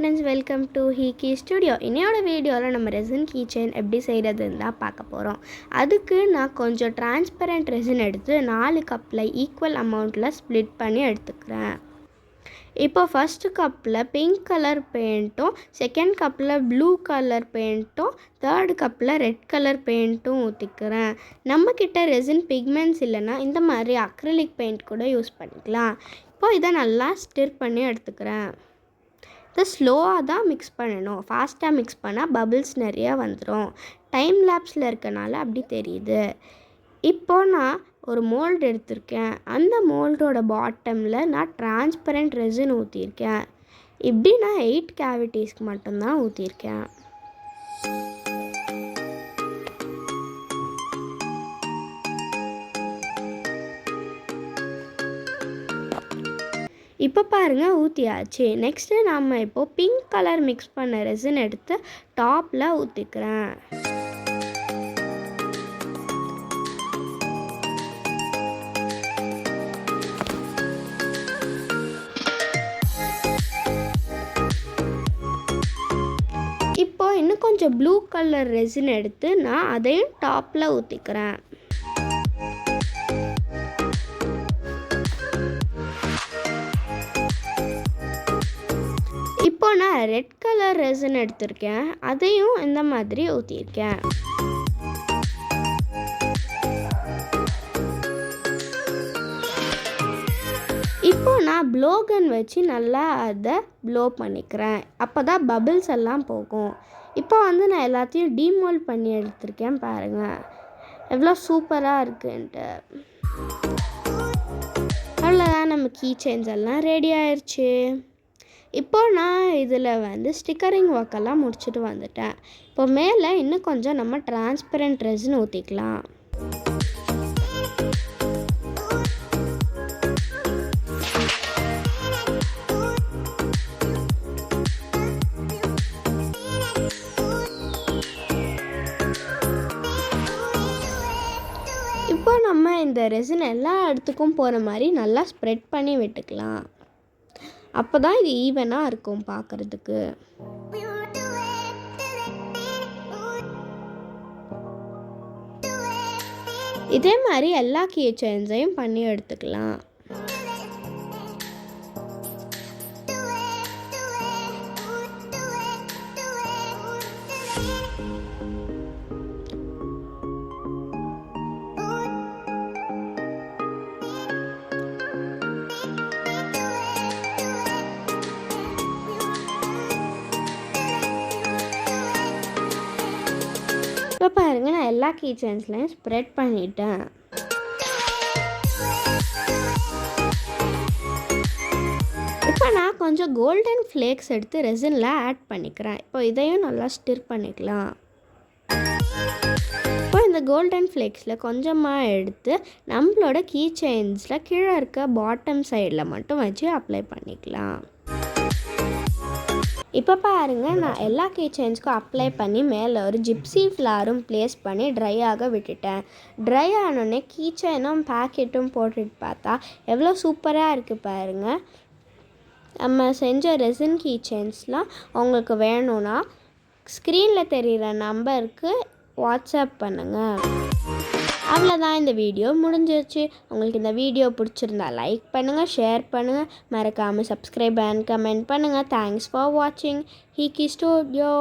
Friends, welcome to ஹீகி studio. இன்னையோட வீடியோவில் நம்ம ரெசின் கீ செயின் எப்படி செய்கிறதுன்னு தான் பார்க்க போகிறோம். அதுக்கு நான் கொஞ்சம் டிரான்ஸ்பரண்ட் ரெசின் எடுத்து 4 கப்பில் ஈக்குவல் அமௌண்ட்டில் ஸ்ப்ளிட் பண்ணி எடுத்துக்கிறேன். இப்போ ஃபஸ்ட்டு கப்பில் பிங்க் கலர் பெயிண்ட்டும், செகண்ட் கப்பில் ப்ளூ கலர் பெயிண்ட்டும், தேர்டு கப்பில் ரெட் கலர் பெயிண்ட்டும் ஊற்றிக்கிறேன். நம்மக்கிட்ட ரெசின் பிக்மெண்ட்ஸ் இல்லைன்னா இந்த மாதிரி அக்ரிலிக் பெயிண்ட் கூட யூஸ் பண்ணிக்கலாம். இப்போது இதை நல்லா ஸ்டிர் பண்ணி எடுத்துக்கிறேன். இதை ஸ்லோவாக தான் மிக்ஸ் பண்ணணும். ஃபாஸ்ட்டாக மிக்ஸ் பண்ணால் பபிள்ஸ் நிறையா வந்துடும். டைம் லேப்ஸில் இருக்கனால அப்படி தெரியுது. இப்போது நான் ஒரு மோல்டு எடுத்திருக்கேன். அந்த மோல்டோட பாட்டமில் நான் டிரான்ஸ்பரண்ட் ரெசின் ஊற்றிருக்கேன். இப்படி நான் 8 கேவிட்டிஸ்க்கு மட்டும்தான் ஊற்றிருக்கேன். இப்போ பாருங்கள், ஊற்றியாச்சு. நெக்ஸ்ட்டு நம்ம இப்போது பிங்க் கலர் மிக்ஸ் பண்ண ரெசின் எடுத்து டாப்பில் ஊற்றிக்கிறேன். இப்போது இன்னும் கொஞ்சம் ப்ளூ கலர் ரெசின் எடுத்து நான் அதையும் டாப்பில் ஊற்றிக்கிறேன். இப்போ நான் ரெட் கலர் ரெசின் எடுத்திருக்கேன். அதையும் இந்த மாதிரி ஊற்றிருக்கேன். இப்போ நான் ப்ளோ கன் வச்சு நல்லா அதை ப்ளோ பண்ணிக்கிறேன். அப்போ தான் பபிள்ஸ் எல்லாம் போகும். இப்போ நான் எல்லாத்தையும் டீமோல்ட் பண்ணி எடுத்திருக்கேன். பாருங்கள் எவ்வளோ சூப்பராக இருக்குன்ட்டு. அவ்வளோதான், நம்ம கீ செயின்ஸ் எல்லாம் ரெடி ஆயிடுச்சு. இப்போது நான் இதில் ஸ்டிக்கரிங் ஒர்க்கெல்லாம் முடிச்சுட்டு வந்துட்டேன். இப்போ மேலே இன்னும் கொஞ்சம் நம்ம டிரான்ஸ்பரண்ட் ரெசின் ஊற்றிக்கலாம். இப்போ நம்ம இந்த ரெசின் எல்லா இடத்துக்கும் போகிற மாதிரி நல்லா ஸ்ப்ரெட் பண்ணி விட்டுக்கலாம். அப்போ தான் இது ஈவனாக இருக்கும் பார்க்குறதுக்கு. இதே மாதிரி எல்லா கீ செயின்ஸையும் பண்ணி எடுத்துக்கலாம். இப்போ பாருங்கள், நான் எல்லா கீ செயின்ஸ்லையும் ஸ்ப்ரெட் பண்ணிட்டேன். இப்போ நான் கொஞ்சம் கோல்டன் ஃப்ளேக்ஸ் எடுத்து ரெசினில் ஆட் பண்ணிக்கிறேன். இப்போ இதையும் நல்லா ஸ்டிர் பண்ணிக்கலாம். இப்போ இந்த கோல்டன் ஃப்ளேக்ஸில் கொஞ்சமாக எடுத்து நம்மளோட கீ செயின்ஸில் கீழே இருக்க பாட்டம் சைடில் மட்டும் வச்சு அப்ளை பண்ணிக்கலாம். இப்போ பாருங்கள், நான் எல்லா கீ செயின்ஸ்க்கும் அப்ளை பண்ணி மேலே ஒரு ஜிப்சி ஃப்ளாரும் ப்ளேஸ் பண்ணி ட்ரை ஆக விட்டுட்டேன். ட்ரை ஆனோடனே கீ செயினும் பேக்கெட்டும் போட்டுட்டு பார்த்தா எவ்வளோ சூப்பராக இருக்குது பாருங்கள். நம்ம செஞ்ச ரெசின் கீ செயின்ஸ்லாம் உங்களுக்கு வேணும்னா ஸ்க்ரீனில் தெரிகிற நம்பருக்கு வாட்ஸ்அப் பண்ணுங்கள். அவ்வளோதான், இந்த வீடியோ முடிஞ்சிருச்சு. உங்களுக்கு இந்த வீடியோ பிடிச்சிருந்தா லைக் பண்ணுங்கள், ஷேர் பண்ணுங்கள், மறக்காமல் சப்ஸ்கிரைப் அண்ட் கமெண்ட் பண்ணுங்கள். தேங்க்ஸ் ஃபார் வாட்சிங் ஹீகி ஸ்டுடியோ.